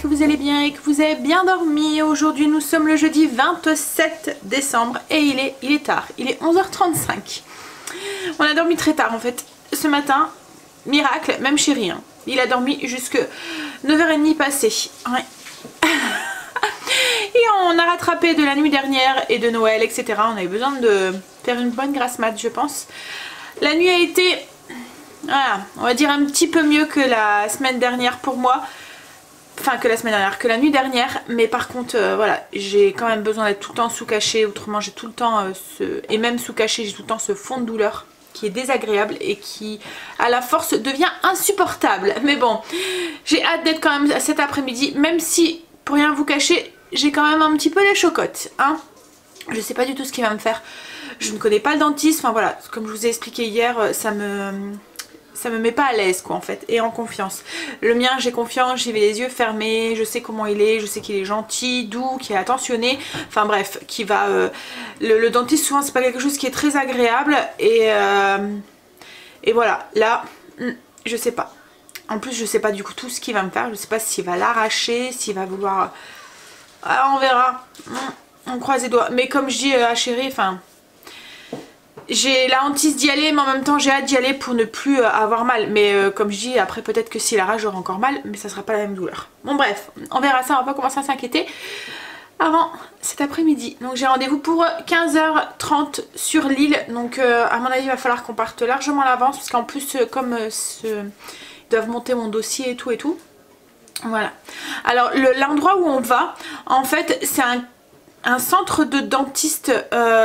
que vous allez bien et que vous avez bien dormi. Aujourd'hui nous sommes le jeudi 27 décembre et il est tard, il est 11h35. On a dormi très tard en fait ce matin, miracle, même chéri hein. Il a dormi jusque 9h30 passé. Ouais. Et on a rattrapé de la nuit dernière et de Noël, etc. On avait besoin de faire une bonne grasse mat, je pense. La nuit a été, voilà, on va dire un petit peu mieux que la semaine dernière pour moi. Enfin, que la semaine dernière, que la nuit dernière. Mais par contre, voilà, j'ai quand même besoin d'être tout le temps sous cachet. Autrement, j'ai tout le temps et même sous cachet, j'ai tout le temps ce fond de douleur qui est désagréable et qui, à la force, devient insupportable. Mais bon, j'ai hâte d'être quand même cet après-midi, même si, pour rien vous cacher, j'ai quand même un petit peu les chocottes, hein. Je sais pas du tout ce qu'il va me faire. Je ne connais pas le dentiste. Enfin voilà, comme je vous ai expliqué hier, ça me met pas à l'aise quoi en fait, et en confiance. Le mien, j'ai confiance, j'y vais les yeux fermés, je sais comment il est, je sais qu'il est gentil, doux, qu'il est attentionné, enfin bref, qui va... le dentiste souvent c'est pas quelque chose qui est très agréable et voilà, là, je sais pas. En plus je sais pas du coup tout ce qu'il va me faire, je sais pas s'il va l'arracher, s'il va vouloir... Ah, on verra, on croise les doigts. Mais comme je dis à chérie, enfin... J'ai la hantise d'y aller, mais en même temps j'ai hâte d'y aller pour ne plus avoir mal. Mais comme je dis, après peut-être que s'il arrache j'aurai encore mal, mais ça sera pas la même douleur. Bon bref, on verra ça, on va pas commencer à s'inquiéter avant cet après-midi. Donc j'ai rendez-vous pour 15h30 sur l'île. Donc à mon avis il va falloir qu'on parte largement à l'avance, parce qu'en plus comme ils doivent monter mon dossier et tout. Voilà. Alors l'endroit où on va, en fait c'est un centre de dentiste,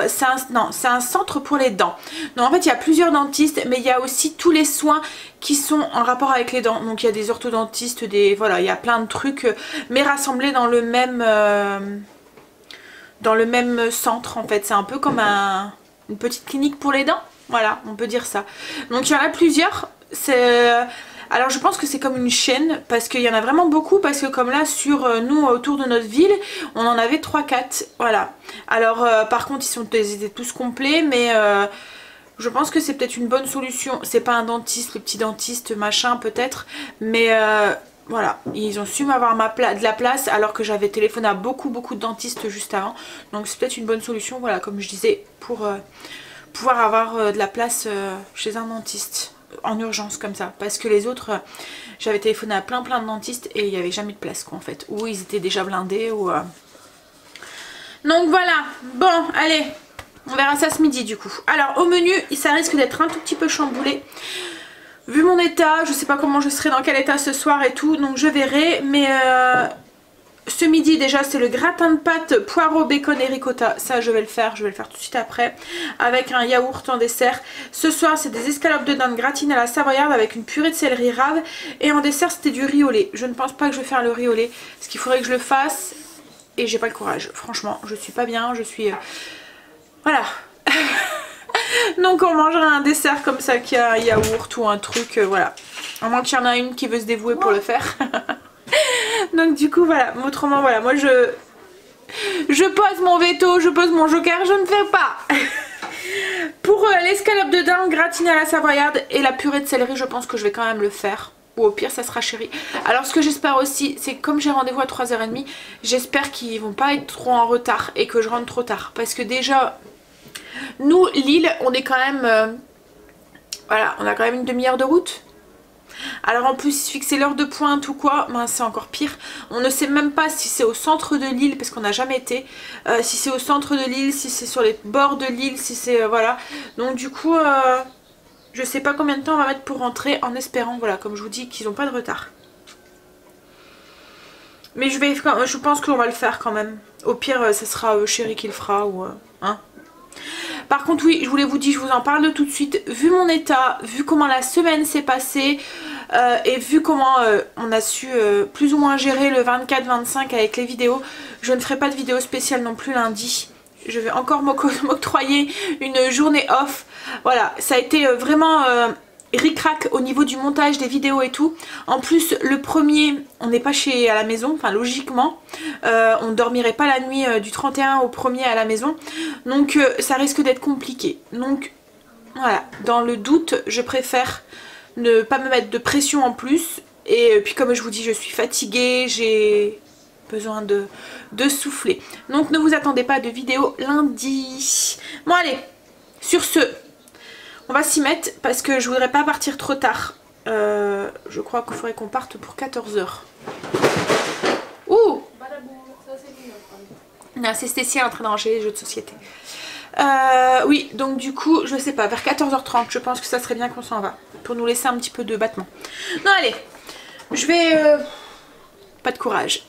c'est un centre pour les dents. Donc en fait il y a plusieurs dentistes, mais il y a aussi tous les soins qui sont en rapport avec les dents. Donc il y a des orthodontistes, voilà, il y a plein de trucs, mais rassemblés dans le même centre en fait. C'est un peu comme une petite clinique pour les dents, voilà, on peut dire ça. Donc il y en a plusieurs, alors je pense que c'est comme une chaîne, parce qu'il y en a vraiment beaucoup, parce que comme là sur nous autour de notre ville on en avait 3-4, voilà. Alors par contre ils étaient tous complets, mais je pense que c'est peut-être une bonne solution. C'est pas un dentiste, le petit dentiste machin peut-être, mais voilà, ils ont su m'avoir de la place alors que j'avais téléphoné à beaucoup de dentistes juste avant. Donc c'est peut-être une bonne solution, voilà, comme je disais, pour pouvoir avoir de la place chez un dentiste en urgence comme ça, parce que les autres j'avais téléphoné à plein de dentistes et il n'y avait jamais de place quoi en fait, ou ils étaient déjà blindés ou donc voilà. Bon allez, on verra ça ce midi du coup. Alors au menu ça risque d'être un tout petit peu chamboulé vu mon état, je sais pas comment je serai, dans quel état ce soir et tout, donc je verrai. Mais ce midi déjà c'est le gratin de pâtes poireau, bacon et ricotta, ça je vais le faire tout de suite après, avec un yaourt en dessert. Ce soir c'est des escalopes de dinde gratinées à la savoyarde avec une purée de céleri rave, et en dessert c'était du riz au lait. Je ne pense pas que je vais faire le riz au lait, parce qu'il faudrait que je le fasse, et j'ai pas le courage, franchement je suis pas bien, je suis... voilà. Donc on mangera un dessert comme ça qui a un yaourt ou un truc, voilà. À moins qu'il y en a une qui veut se dévouer pour le faire. Donc du coup voilà, autrement voilà, moi je pose mon veto, je pose mon joker, je ne fais pas. Pour l'escalope de dinde gratinée à la savoyarde et la purée de céleri, je pense que je vais quand même le faire. Ou au pire ça sera chéri. Alors ce que j'espère aussi, c'est que comme j'ai rendez-vous à 3h30, j'espère qu'ils vont pas être trop en retard et que je rentre trop tard. Parce que déjà, nous l'île, on est quand même... voilà, on a quand même une demi-heure de route. Alors en plus fixer l'heure de pointe ou quoi, ben, c'est encore pire. On ne sait même pas si c'est au centre de l'île, parce qu'on n'a jamais été, si c'est au centre de l'île, si c'est sur les bords de l'île, si c'est... voilà. Donc du coup, je sais pas combien de temps on va mettre pour rentrer, en espérant, voilà, comme je vous dis, qu'ils n'ont pas de retard. Mais je pense qu'on va le faire quand même. Au pire, ça sera chéri qui le fera, ou... hein. Par contre oui, je voulais vous dire, je vous en parle tout de suite, vu mon état, vu comment la semaine s'est passée et vu comment on a su plus ou moins gérer le 24-25 avec les vidéos, je ne ferai pas de vidéo spéciale non plus lundi. Je vais encore m'octroyer une journée off. Voilà, ça a été vraiment ric-rac au niveau du montage des vidéos et tout. En plus le premier, on n'est pas à la maison, enfin logiquement on ne dormirait pas la nuit du 31 au 1er à la maison, donc ça risque d'être compliqué. Donc voilà, dans le doute je préfère ne pas me mettre de pression en plus Et puis comme je vous dis, je suis fatiguée, j'ai besoin de souffler. Donc ne vous attendez pas de vidéo lundi. Bon allez, sur ce, on va s'y mettre parce que je voudrais pas partir trop tard. Je crois qu'il faudrait qu'on parte pour 14 h. Ouh! Non, c'est Stécie en train de ranger les jeux de société. Oui, donc du coup, je sais pas, vers 14 h 30, je pense que ça serait bien qu'on s'en va. Pour nous laisser un petit peu de battement. Non, allez, je vais... Pas de courage.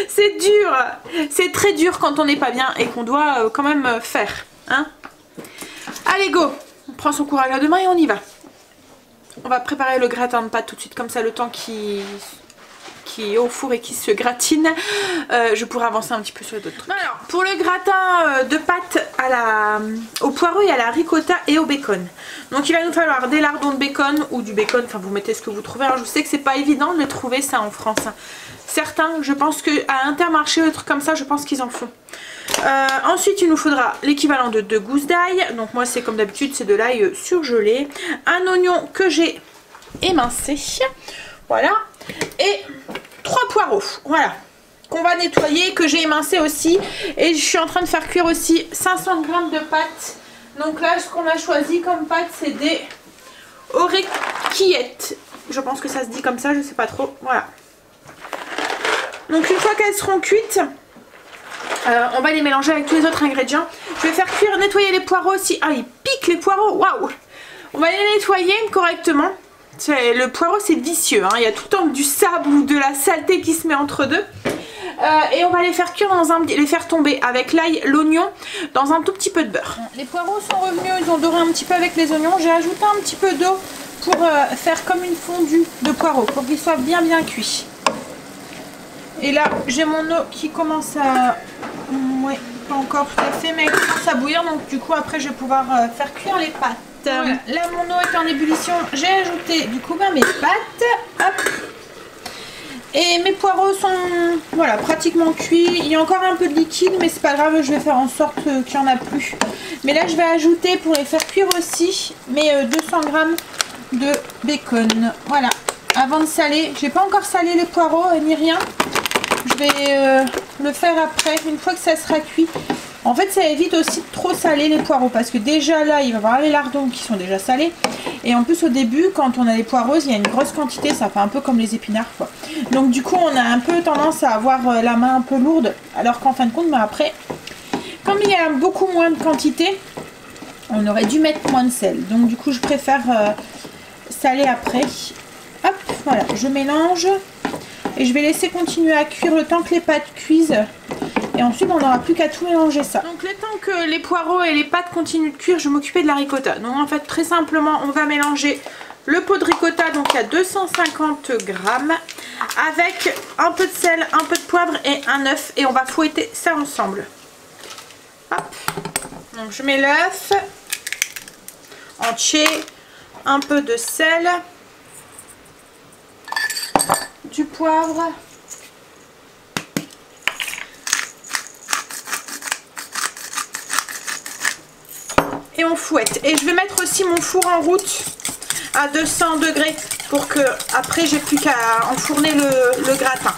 C'est dur. C'est très dur quand on n'est pas bien et qu'on doit quand même faire. Hein? Allez, go! On prend son courage à deux mains et on y va. On va préparer le gratin de pâtes tout de suite, comme ça le temps qui est au four et qui se gratine, je pourrais avancer un petit peu sur les autres trucs. Alors, pour le gratin de pâtes au poireau et à la ricotta et au bacon. Donc il va nous falloir des lardons de bacon ou du bacon, enfin vous mettez ce que vous trouvez. Alors je sais que c'est pas évident de les trouver ça en France. Certains, je pense qu'à Intermarché, des trucs comme ça, je pense qu'ils en font. Ensuite il nous faudra l'équivalent de 2 gousses d'ail. Donc moi c'est comme d'habitude, c'est de l'ail surgelé. Un oignon que j'ai émincé. Voilà. Et 3 poireaux. Voilà. Qu'on va nettoyer, que j'ai émincé aussi. Et je suis en train de faire cuire aussi 500 g de pâtes. Donc là ce qu'on a choisi comme pâtes c'est des oreillettes. Je pense que ça se dit comme ça, je sais pas trop. Voilà. Donc une fois qu'elles seront cuites, on va les mélanger avec tous les autres ingrédients. Je vais faire cuire, nettoyer les poireaux aussi. Ah, ils piquent les poireaux, waouh! On va les nettoyer correctement. Le poireau c'est vicieux, hein. Il y a tout le temps du sable ou de la saleté qui se met entre deux. Et on va les faire cuire les faire tomber avec l'ail, l'oignon dans un tout petit peu de beurre. Les poireaux sont revenus, ils ont doré un petit peu avec les oignons. J'ai ajouté un petit peu d'eau pour faire comme une fondue de poireaux, pour qu'ils soient bien cuits. Et là j'ai mon eau qui commence à... ouais, pas encore tout à fait, mais elle commence à bouillir, donc du coup après je vais pouvoir faire cuire les pâtes. Voilà. Là mon eau est en ébullition, j'ai ajouté du coup mes pâtes. Hop. Et mes poireaux sont voilà, pratiquement cuits. Il y a encore un peu de liquide, mais c'est pas grave, je vais faire en sorte qu'il n'y en a plus. Mais là je vais ajouter pour les faire cuire aussi mes 200 g de bacon. Voilà, avant de saler. J'ai pas encore salé les poireaux ni rien. Je vais le faire après, une fois que ça sera cuit. En fait ça évite aussi de trop saler les poireaux, parce que déjà là il va y avoir les lardons qui sont déjà salés. Et en plus au début quand on a les poireuses il y a une grosse quantité, ça fait un peu comme les épinards quoi. Donc du coup on a un peu tendance à avoir la main un peu lourde, alors qu'en fin de compte après, comme il y a beaucoup moins de quantité, on aurait dû mettre moins de sel. Donc du coup je préfère saler après. Hop, voilà, je mélange. Et je vais laisser continuer à cuire le temps que les pâtes cuisent. Et ensuite on n'aura plus qu'à tout mélanger ça. Donc le temps que les poireaux et les pâtes continuent de cuire, je vais m'occuper de la ricotta. Donc en fait très simplement on va mélanger le pot de ricotta, donc à 250 g, avec un peu de sel, un peu de poivre et un œuf. Et on va fouetter ça ensemble. Hop. Donc je mets l'œuf entier, un peu de sel, du poivre, et on fouette. Et je vais mettre aussi mon four en route à 200 degrés pour que après j'ai plus qu'à enfourner le gratin.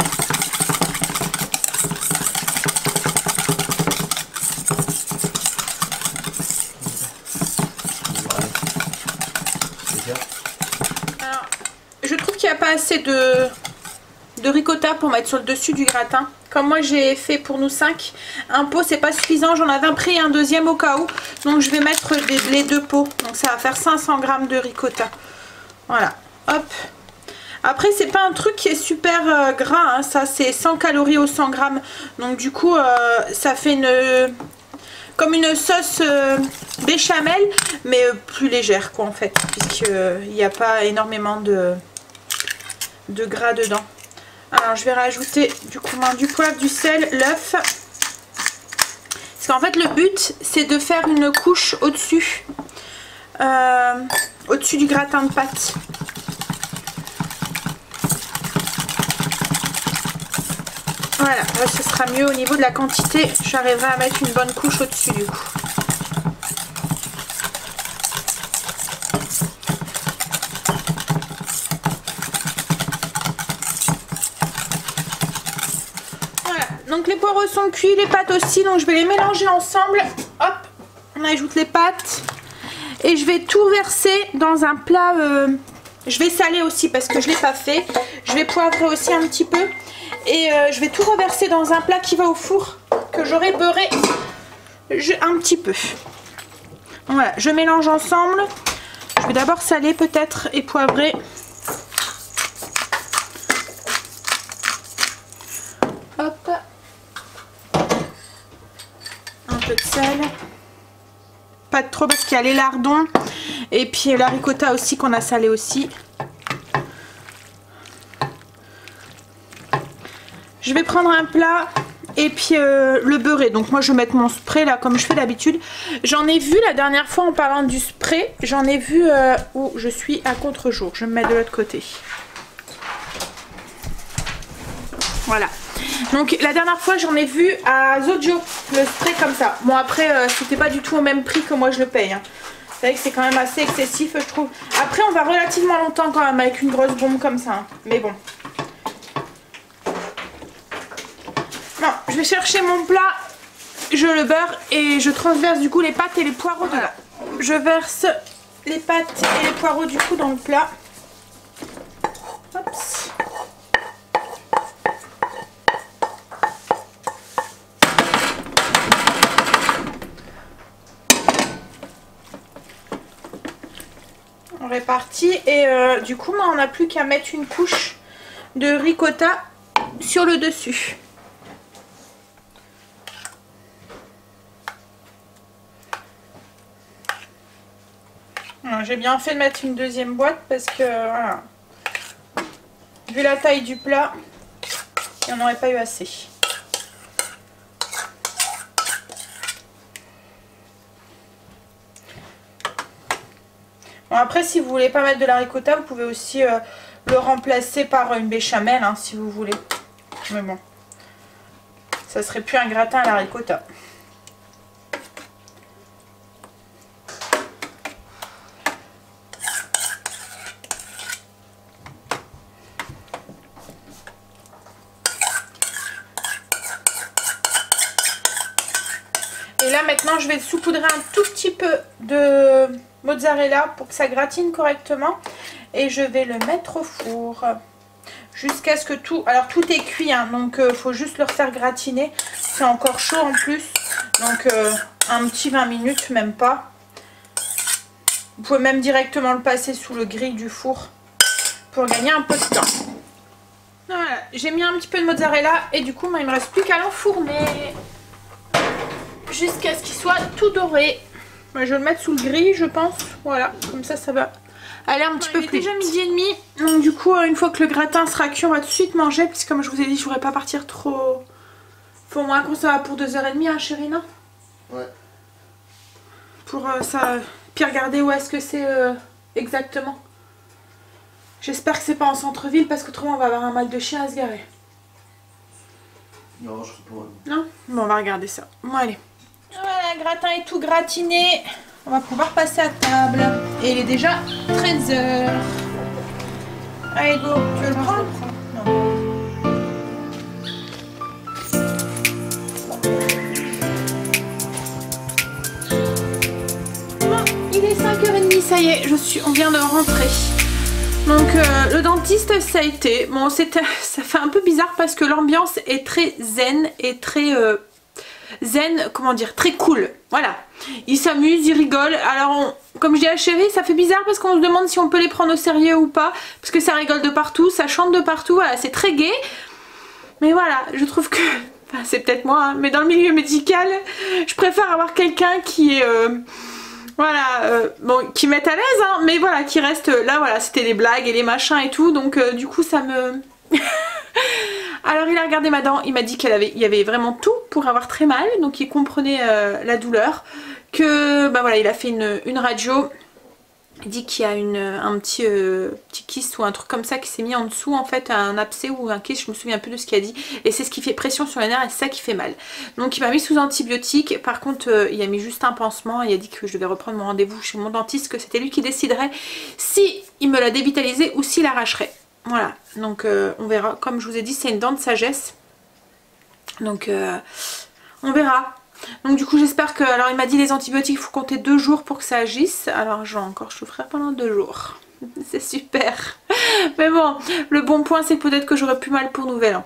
Alors, je trouve qu'il n'y a pas assez de ricotta pour mettre sur le dessus du gratin. Comme moi j'ai fait pour nous 5, un pot c'est pas suffisant, j'en avais pris un deuxième au cas où. Donc je vais mettre les 2 pots, donc ça va faire 500 g de ricotta. Voilà, hop. Après c'est pas un truc qui est super gras, hein. Ça c'est 100 calories au 100 g. Donc du coup ça fait comme une sauce béchamel, mais plus légère quoi en fait. Puisqu'il n'y a pas énormément de gras dedans. Alors je vais rajouter du poivre, du sel, l'œuf. Parce qu'en fait le but c'est de faire une couche au-dessus du gratin de pâtes. Voilà, là ce sera mieux au niveau de la quantité. J'arriverai à mettre une bonne couche au-dessus du coup. poireaux sont cuits, les pâtes aussi, donc je vais les mélanger ensemble. Hop, on ajoute les pâtes. Et je vais tout verser dans un plat. Je vais saler aussi parce que je ne l'ai pas fait. Je vais poivrer aussi un petit peu. Et je vais tout reverser dans un plat qui va au four, que j'aurai beurré un petit peu. Donc voilà, je mélange ensemble. Je vais d'abord saler peut-être et poivrer. Hop. Un peu de sel. Pas de trop parce qu'il y a les lardons. Et puis la ricotta aussi qu'on a salé aussi. Je vais prendre un plat et puis le beurrer. Donc moi je vais mettre mon spray là comme je fais d'habitude. J'en ai vu la dernière fois en parlant du spray. J'en ai vu où je suis à contre-jour. Je vais me mettre de l'autre côté. Voilà. Donc la dernière fois j'en ai vu à Zojo le spray comme ça. Bon après c'était pas du tout au même prix que moi je le paye. Hein. C'est vrai que c'est quand même assez excessif je trouve. Après on va relativement longtemps quand même avec une grosse bombe comme ça. Hein. Mais bon. Non, je vais chercher mon plat, je le beurre et je transverse du coup les pâtes et les poireaux dedans. Je verse les pâtes et les poireaux du coup dans le plat. Hop. On répartit et du coup on n'a plus qu'à mettre une couche de ricotta sur le dessus. J'ai bien fait de mettre une deuxième boîte parce que voilà, vu la taille du plat, il n'y en aurait pas eu assez. Bon, après si vous voulez pas mettre de la ricotta, vous pouvez aussi le remplacer par une béchamel hein, si vous voulez. Mais bon, ça serait plus un gratin à la ricotta. Et là maintenant je vais saupoudrer un tout petit peu de mozzarella pour que ça gratine correctement. Et je vais le mettre au four jusqu'à ce que tout... Alors tout est cuit hein, donc faut juste le refaire gratiner. C'est encore chaud en plus. Donc un petit 20 minutes, même pas. Vous pouvez même directement le passer sous le grill du four pour gagner un peu de temps. Voilà, j'ai mis un petit peu de mozzarella et du coup il ne me reste plus qu'à l'enfourner. Jusqu'à ce qu'il soit tout doré. Je vais le mettre sous le grill je pense. Voilà, comme ça va aller un petit peu plus. Il est déjà midi et demi. Donc du coup une fois que le gratin sera cuit on va tout de suite manger. Puisque comme je vous ai dit je ne voudrais pas partir trop... Faut au moins qu'on ça va pour 2h30 hein chérie non? Ouais. Pour ça... Puis regardez où est-ce que c'est exactement. J'espère que c'est pas en centre-ville parce qu'autrement on va avoir un mal de chien à se garer. Non, je sais pas. Non? Bon on va regarder ça. Bon allez. Voilà, le gratin est tout gratiné. On va pouvoir passer à table. Et il est déjà 13h. Allez go, tu veux le prendre? Non. Bon, il est 5h30, ça y est, on vient de rentrer. Donc le dentiste ça a été, bon ça fait un peu bizarre parce que l'ambiance est très zen et très zen, comment dire, très cool, voilà. Ils s'amusent, ils rigolent, alors comme je dis à chérie, ça fait bizarre parce qu'on se demande si on peut les prendre au sérieux ou pas, parce que ça rigole de partout, ça chante de partout, voilà, c'est très gai. Mais voilà, je trouve que, enfin, c'est peut-être moi, hein, mais dans le milieu médical, je préfère avoir quelqu'un qui est... voilà, bon, qui mettent à l'aise, hein, mais voilà, qui reste là, voilà, c'était des blagues et les machins et tout, donc du coup ça me... Alors il a regardé ma dent, il m'a dit qu'il y avait vraiment tout pour avoir très mal, donc il comprenait la douleur, que, bah voilà, il a fait une radio, il dit qu'il y a un petit kyste ou un truc comme ça qui s'est mis en dessous, en fait, un abcès ou un kyste, je me souviens plus de ce qu'il a dit, et c'est ce qui fait pression sur les nerfs et c'est ça qui fait mal. Donc il m'a mis sous antibiotiques, par contre il a mis juste un pansement, il a dit que je devais reprendre mon rendez-vous chez mon dentiste, que c'était lui qui déciderait si il me l'a dévitalisé ou s'il arracherait. Voilà, donc on verra, comme je vous ai dit c'est une dent de sagesse, Donc on verra. Donc du coup j'espère que... Alors il m'a dit les antibiotiques, il faut compter 2 jours pour que ça agisse. Alors je vais encore souffrir pendant 2 jours. C'est super. Mais bon, le bon point c'est que peut-être que j'aurai plus mal pour Nouvel An.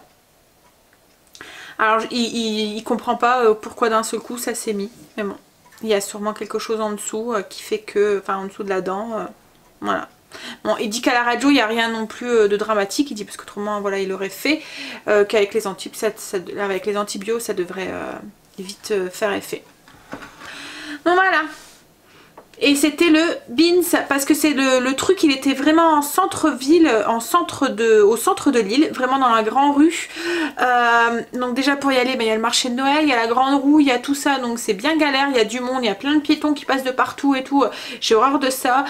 Alors il comprend pas pourquoi d'un seul coup ça s'est mis. Mais bon, il y a sûrement quelque chose en dessous qui fait que... Enfin en dessous de la dent. Voilà. Bon, il dit qu'à la radio il n'y a rien non plus de dramatique. Il dit parce qu'autrement voilà il aurait fait. Qu'avec les antibiotiques ça devrait vite faire effet. Donc voilà. Et c'était le Beans parce que c'est le truc, il était vraiment en centre-ville, au centre de l'île, vraiment dans la grande rue. Donc déjà pour y aller, il y a le marché de Noël, il y a la grande roue, il y a tout ça, donc c'est bien galère, il y a du monde, il y a plein de piétons qui passent de partout et tout. J'ai horreur de ça.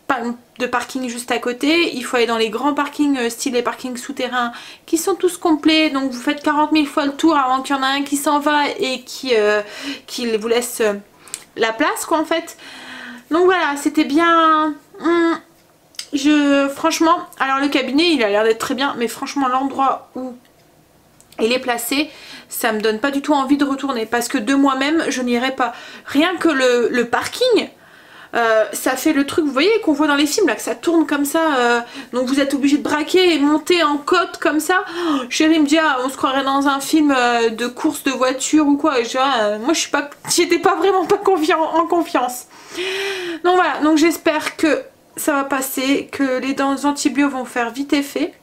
Pas de parking juste à côté, il faut aller dans les grands parkings style les parkings souterrains qui sont tous complets, donc vous faites 40 000 fois le tour avant qu'il y en a un qui s'en va et qui vous laisse la place quoi en fait. Donc voilà, c'était bien. Franchement, alors le cabinet il a l'air d'être très bien, mais franchement l'endroit où il est placé, ça me donne pas du tout envie de retourner parce que de moi-même je n'irai pas. Rien que le parking, ça fait le truc, vous voyez, qu'on voit dans les films là, que ça tourne comme ça, donc vous êtes obligé de braquer et monter en côte comme ça. Oh, chérie me dit ah, on se croirait dans un film de course de voiture ou quoi, et moi j'étais pas vraiment en confiance. Donc voilà, donc j'espère que ça va passer, que les antibiotiques vont faire vite effet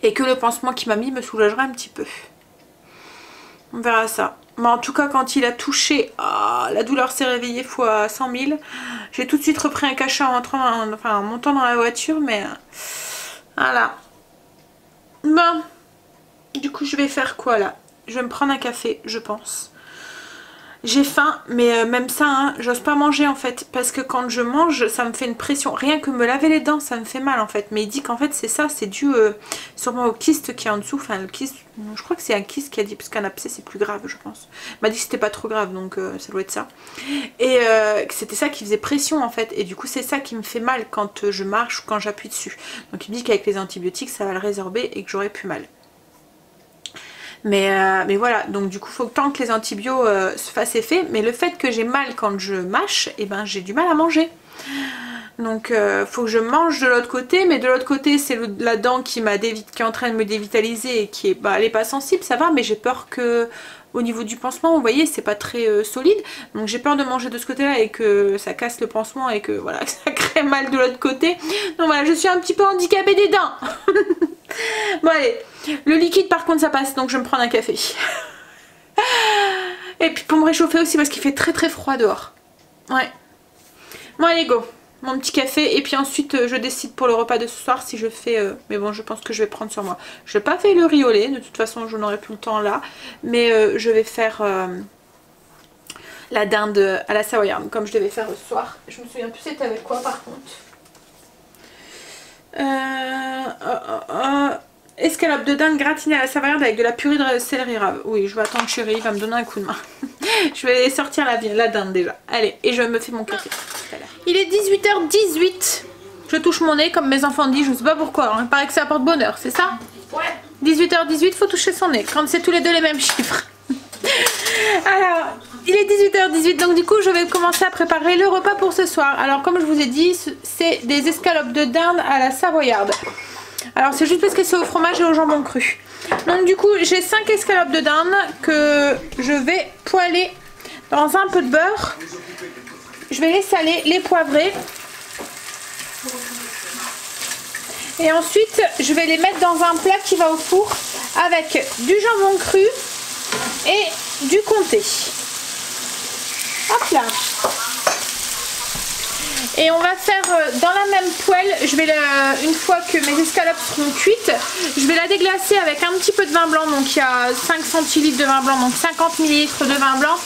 et que le pansement qu'il m'a mis me soulagera un petit peu. On verra ça. Mais en tout cas quand il a touché, la douleur s'est réveillée fois 100 000. J'ai tout de suite repris un cachet en montant dans la voiture, mais voilà. Bon, du coup je vais faire quoi là? Je vais me prendre un café je pense. J'ai faim, mais même ça, hein, j'ose pas manger en fait, parce que quand je mange, ça me fait une pression. Rien que me laver les dents, ça me fait mal en fait. Mais il dit qu'en fait c'est ça, c'est dû sûrement au kyste qui est en dessous. Enfin le kyste, je crois que c'est un kyste qui a dit, parce qu'un abcès c'est plus grave je pense. Il m'a dit que c'était pas trop grave, donc ça doit être ça. Et que c'était ça qui faisait pression en fait. Et du coup c'est ça qui me fait mal quand je marche ou quand j'appuie dessus. Donc il me dit qu'avec les antibiotiques ça va le résorber et que j'aurai plus mal. Mais voilà, donc du coup faut tant que les antibiotiques se fassent effet, mais le fait que j'ai mal quand je mâche, et ben j'ai du mal à manger. Donc faut que je mange de l'autre côté, mais de l'autre côté c'est la dent qui est en train de me dévitaliser et qui est, elle est pas sensible, ça va, mais j'ai peur que au niveau du pansement, vous voyez, c'est pas très solide, donc j'ai peur de manger de ce côté là et que ça casse le pansement et que voilà, que ça crée mal de l'autre côté. Donc voilà, je suis un petit peu handicapée des dents. Bon allez, le liquide par contre ça passe, donc je vais me prendre un café. Et puis pour me réchauffer aussi parce qu'il fait très très froid dehors. Ouais. Bon allez go, mon petit café et puis ensuite je décide pour le repas de ce soir si je fais... mais bon je pense que je vais prendre sur moi. Je n'ai pas fait le riz au lait, de toute façon je n'aurai plus le temps là. Mais je vais faire la dinde à la savoyarde comme je devais faire ce soir. Je me souviens plus c'était avec quoi par contre. Escalope de dinde gratinée à la savoyarde avec de la purée de céleri rave. Oui, je vais attendre chérie, il va me donner un coup de main. Je vais sortir la dinde déjà. Allez, et je me fais mon café. Il est 18h18. Je touche mon nez comme mes enfants disent, je sais pas pourquoi. Hein. Il paraît que ça apporte bonheur, c'est ça? Ouais. 18h18, faut toucher son nez quand c'est tous les deux les mêmes chiffres. Alors, il est 18h18, donc du coup je vais commencer à préparer le repas pour ce soir. Alors comme je vous ai dit, c'est des escalopes de dinde à la savoyarde. Alors c'est juste parce que c'est au fromage et au jambon cru. Donc du coup j'ai 5 escalopes de dinde que je vais poêler dans un peu de beurre. Je vais les saler, les poivrer. Et ensuite je vais les mettre dans un plat qui va au four avec du jambon cru et du comté. Hop là. Et on va faire dans la même poêle, une fois que mes escalopes seront cuites, je vais la déglacer avec un petit peu de vin blanc. Donc il y a 5 centilitres de vin blanc, donc 50 ml de vin blanc.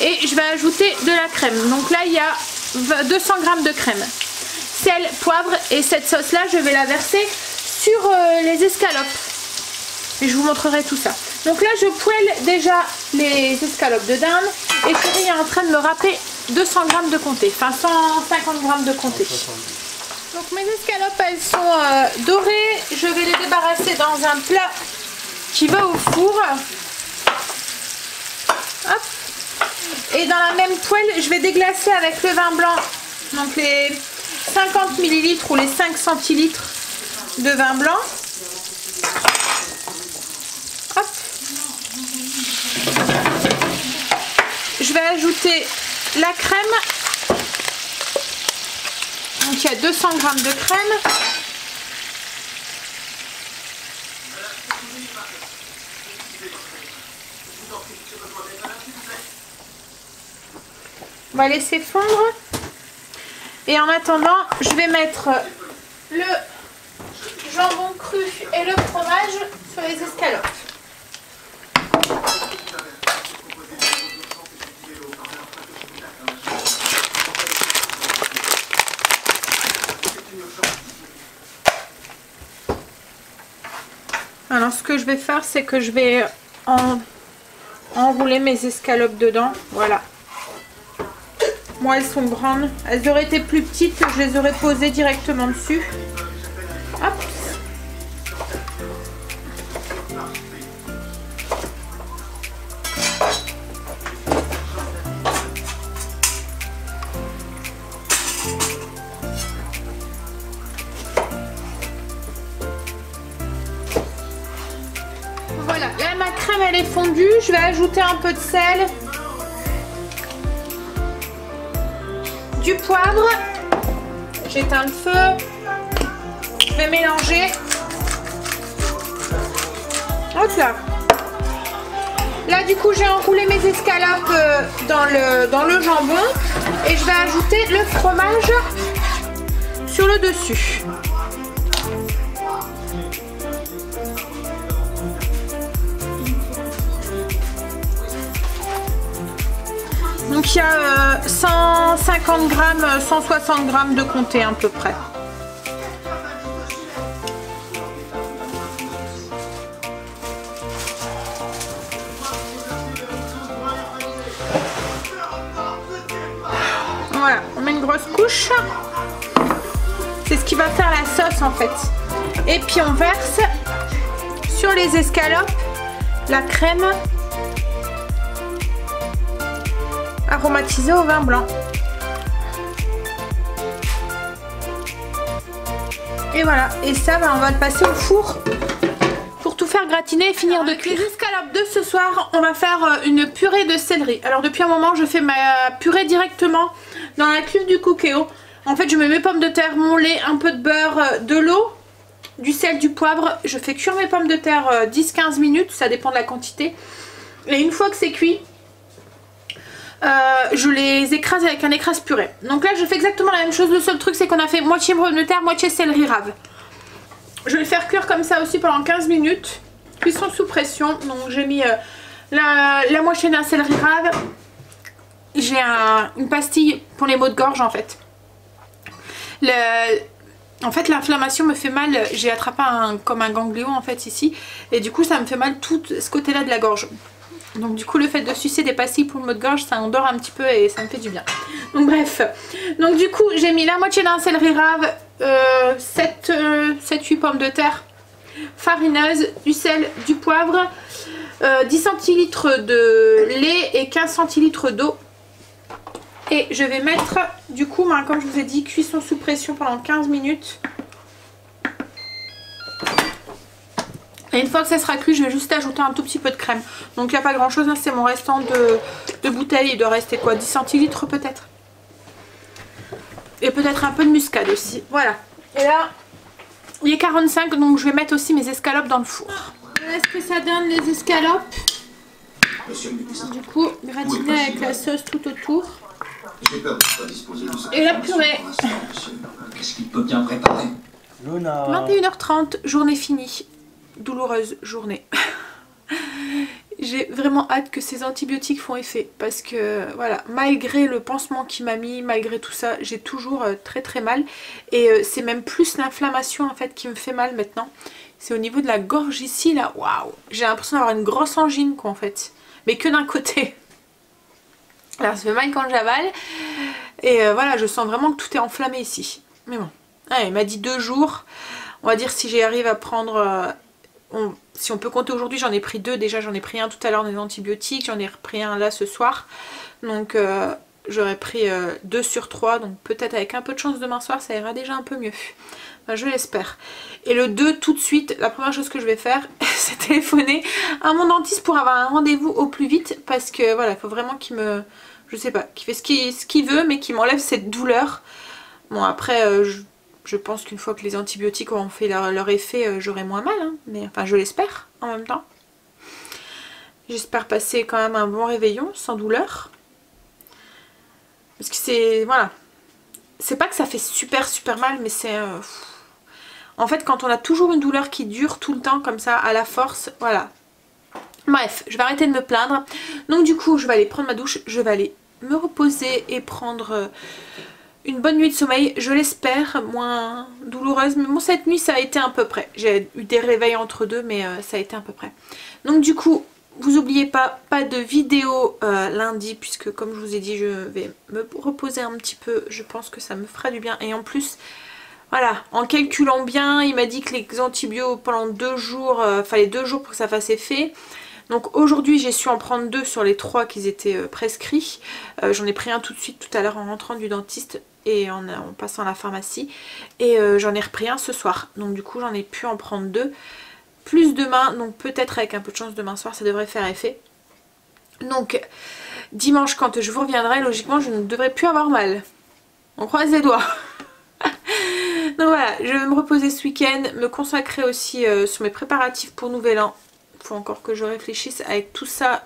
Et je vais ajouter de la crème. Donc là il y a 200 g de crème. Sel, poivre, et cette sauce là je vais la verser sur les escalopes. Et je vous montrerai tout ça. Donc là je poêle déjà les escalopes de dinde et chérie est en train de me râper 200 g de comté, enfin 150 g de comté. Donc mes escalopes elles sont dorées, je vais les débarrasser dans un plat qui va au four. Hop. Et dans la même poêle, je vais déglacer avec le vin blanc, donc les 50 ml ou les 5 centilitres de vin blanc. Hop. Je vais ajouter la crème. Donc il y a 200 g de crème. On va laisser fondre. Et en attendant, je vais mettre le jambon cru et le fromage sur les escalopes. Alors ce que je vais faire, c'est que je vais enrouler mes escalopes dedans. Voilà. Moi, elles sont grandes. Elles auraient été plus petites, je les aurais posées directement dessus. Hop. Voilà, là ma crème elle est fondue. Je vais ajouter un peu de sel. Du poivre, j'éteins le feu, je vais mélanger. Hop là. Là du coup j'ai enroulé mes escalopes dans le jambon et je vais ajouter le fromage sur le dessus. Donc il y a 150 grammes, 160 grammes de comté à peu près. Voilà, on met une grosse couche. C'est ce qui va faire la sauce en fait. Et puis on verse sur les escalopes la crème aromatisé au vin blanc. Et voilà, et ça on va le passer au four pour tout faire gratiner et finir de cuire. Les escalopes de ce soir, on va faire une purée de céleri. Alors depuis un moment je fais ma purée directement dans la cuve du Cookéo. En fait je mets mes pommes de terre, mon lait, un peu de beurre, de l'eau, du sel, du poivre. Je fais cuire mes pommes de terre 10-15 minutes, ça dépend de la quantité. Et une fois que c'est cuit, je les écrase avec un écrase purée. Donc là je fais exactement la même chose. Le seul truc c'est qu'on a fait moitié pommes de terre, moitié céleri rave. Je vais le faire cuire comme ça aussi pendant 15 minutes. Cuisson sous pression. Donc j'ai mis la moitié d'un céleri rave. J'ai une pastille pour les maux de gorge en fait. En fait l'inflammation me fait mal. J'ai attrapé comme un ganglion en fait ici. Et du coup ça me fait mal tout ce côté là de la gorge. Donc du coup le fait de sucer des pastilles pour le maux de gorge, ça endort un petit peu et ça me fait du bien. Donc bref, donc du coup j'ai mis la moitié d'un céleri rave, 7-8 pommes de terre farineuses, du sel, du poivre, 10 centilitres de lait et 15 centilitres d'eau. Et je vais mettre du coup, comme je vous ai dit, cuisson sous pression pendant 15 minutes. Et une fois que ça sera cuit, je vais juste ajouter un tout petit peu de crème. Donc il n'y a pas grand chose, hein, c'est mon restant de bouteille. Il doit rester quoi, 10 centilitres peut-être. Et peut-être un peu de muscade aussi. Voilà. Et là, il est 45, donc je vais mettre aussi mes escalopes dans le four. Voilà ce que ça donne les escalopes. Du coup, gratiné avec la sauce tout autour. Et la purée. Qu'est-ce qu'il peut bien préparer? 21h30, journée finie. Douloureuse journée. J'ai vraiment hâte que ces antibiotiques font effet parce que voilà, malgré le pansement qu'il m'a mis, malgré tout ça, j'ai toujours très très mal et c'est même plus l'inflammation en fait qui me fait mal maintenant. C'est au niveau de la gorge ici là, waouh, j'ai l'impression d'avoir une grosse angine quoi en fait, mais que d'un côté. Alors ça fait mal quand j'avale et voilà, je sens vraiment que tout est enflammé ici. Mais bon, il m'a dit 2 jours, on va dire si j'y arrive à prendre si on peut compter aujourd'hui, j'en ai pris 2. Déjà j'en ai pris un tout à l'heure des antibiotiques, j'en ai repris un là ce soir. Donc j'aurais pris 2 sur 3, donc peut-être avec un peu de chance demain soir ça ira déjà un peu mieux. Enfin, je l'espère. Et le 2 tout de suite, la première chose que je vais faire c'est téléphoner à mon dentiste pour avoir un rendez-vous au plus vite. Parce que voilà, il faut vraiment qu'il me... Je sais pas, qu'il fait ce qu'il veut mais qu'il m'enlève cette douleur. Bon après je pense qu'une fois que les antibiotiques auront fait leur effet, j'aurai moins mal. Hein. Mais enfin je l'espère en même temps. J'espère passer quand même un bon réveillon sans douleur. Parce que c'est... Voilà. C'est pas que ça fait super mal mais c'est... En fait quand on a toujours une douleur qui dure tout le temps comme ça à la force, voilà. Bref, je vais arrêter de me plaindre. Donc du coup je vais aller prendre ma douche, je vais aller me reposer et prendre une bonne nuit de sommeil. Je l'espère, moins douloureuse. Mais bon cette nuit ça a été à peu près. J'ai eu des réveils entre deux mais ça a été à peu près. Donc du coup... Vous n'oubliez pas de vidéo lundi puisque comme je vous ai dit je vais me reposer un petit peu, je pense que ça me fera du bien et en plus voilà, en calculant bien il m'a dit que les antibiotiques pendant 2 jours, fallait 2 jours pour que ça fasse effet. Donc aujourd'hui j'ai su en prendre 2 sur les 3 qui étaient prescrits, j'en ai pris un tout de suite tout à l'heure en rentrant du dentiste et en passant à la pharmacie et j'en ai repris un ce soir, donc du coup j'en ai pu en prendre 2. Plus demain, donc peut-être avec un peu de chance demain soir ça devrait faire effet. Donc dimanche quand je vous reviendrai, logiquement je ne devrais plus avoir mal. On croise les doigts. Donc voilà, je vais me reposer ce week-end, me consacrer aussi sur mes préparatifs pour Nouvel An. Il faut encore que je réfléchisse avec tout ça.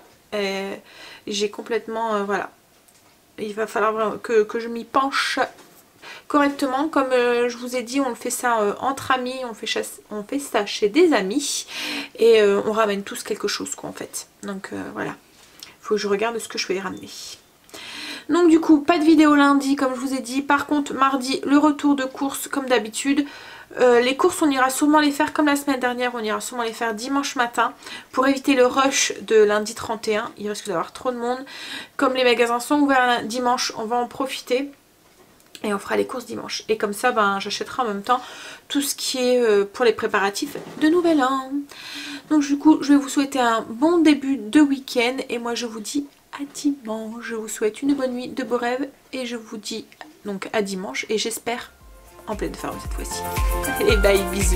J'ai complètement, voilà. Il va falloir que je m'y penche correctement. Comme je vous ai dit, on fait ça entre amis, on fait ça chez des amis et on ramène tous quelque chose quoi en fait. Donc voilà, il faut que je regarde ce que je vais ramener. Donc du coup pas de vidéo lundi comme je vous ai dit. Par contre mardi le retour de course comme d'habitude. Les courses on ira sûrement les faire comme la semaine dernière, on ira sûrement les faire dimanche matin pour éviter le rush de lundi 31, il risque d'avoir trop de monde. Comme les magasins sont ouverts dimanche, on va en profiter. Et on fera les courses dimanche. Et comme ça, ben, j'achèterai en même temps tout ce qui est pour les préparatifs de Nouvel An. Donc du coup, je vais vous souhaiter un bon début de week-end. Et moi, je vous dis à dimanche. Je vous souhaite une bonne nuit, de beaux rêves. Et je vous dis donc à dimanche. Et j'espère en pleine forme cette fois-ci. Allez, bye, bisous.